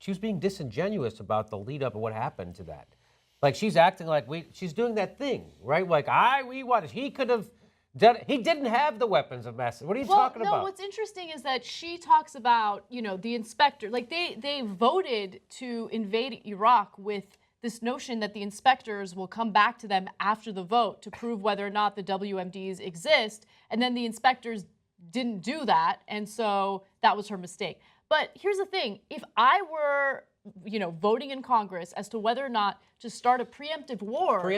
she was being disingenuous about the lead up and what happened to that. Like she's acting like she's doing that thing, right? Like he could have done. He didn't have the weapons of mass. What are you talking about? No, what's interesting is that she talks about, the inspector. Like they voted to invade Iraq with this notion that the inspectors will come back to them after the vote to prove whether or not the WMDs exist, and then the inspectors didn't do that, and so that was her mistake. But here's the thing: if I were voting in Congress as to whether or not to start a preemptive war,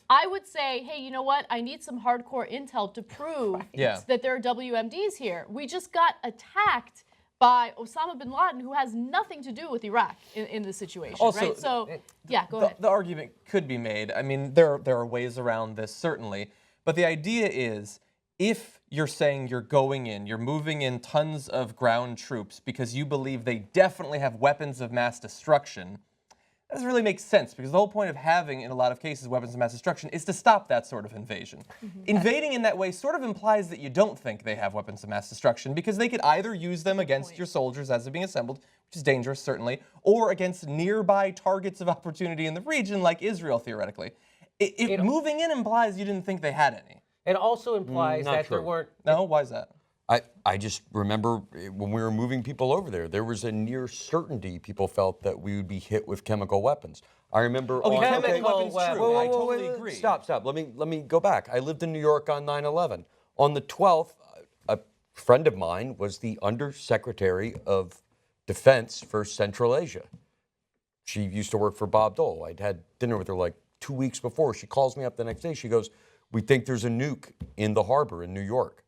I would say, hey, you know what? I need some hardcore intel to prove that there are WMDs here. We just got attacked by Osama bin Laden, who has nothing to do with Iraq in this situation, also, right? So, yeah, go ahead. The argument could be made. I mean, there are ways around this, certainly. But the idea is, if you're saying you're going in, you're moving in tons of ground troops because you believe they definitely have weapons of mass destruction, that doesn't really make sense, because the whole point of having, in a lot of cases, weapons of mass destruction is to stop that sort of invasion. Invading in that way sort of implies that you don't think they have weapons of mass destruction, because they could either use them against your soldiers as they're being assembled, which is dangerous, certainly, or against nearby targets of opportunity in the region, like Israel, theoretically. Moving in implies you didn't think they had any. It also implies that there weren't... No? Why is that? I just remember when we were moving people over there was a near certainty people felt that we would be hit with chemical weapons. I remember... Chemical weapons, true. I totally agree. Stop. Let me go back. I lived in New York on 9/11. On the 12th, a friend of mine was the Undersecretary of Defense for Central Asia. She used to work for Bob Dole. I'd had dinner with her like 2 weeks before. She calls me up the next day. She goes, "We think there's a nuke in the harbor in New York."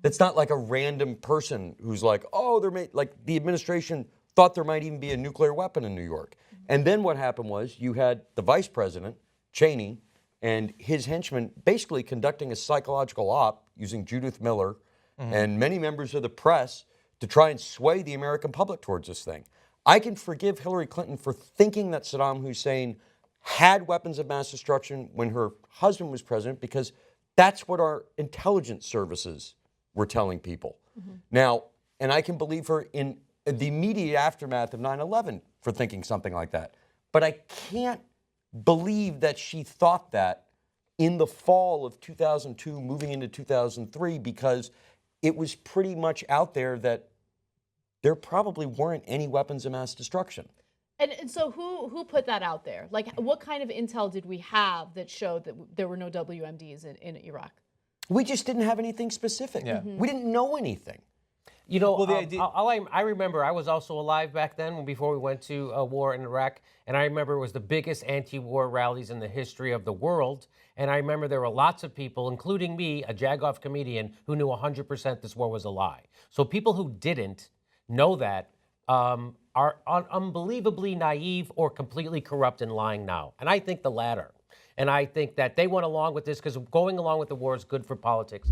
That's not like a random person who's like, oh, the administration thought there might even be a nuclear weapon in New York. And then what happened was you had the vice president, Cheney, and his henchmen basically conducting a psychological op using Judith Miller and many members of the press to try and sway the American public towards this thing. I can forgive Hillary Clinton for thinking that Saddam Hussein had weapons of mass destruction when her husband was president, because that's what our intelligence services were telling people. Now, and I can believe her in the immediate aftermath of 9/11 for thinking something like that. But I can't believe that she thought that in the fall of 2002, moving into 2003, because it was pretty much out there that there probably weren't any weapons of mass destruction. And so who put that out there? Like, what kind of intel did we have that showed that there were no WMDs in Iraq? We just didn't have anything specific. We didn't know anything. I remember I was also alive back then before we went to war in Iraq, and I remember it was the biggest anti-war rallies in the history of the world. And I remember there were lots of people, including me, a Jagoff comedian, who knew 100% this war was a lie. So people who didn't know that are unbelievably naive or completely corrupt and lying now. And I think the latter. And I think that they went along with this because going along with the war is good for politics.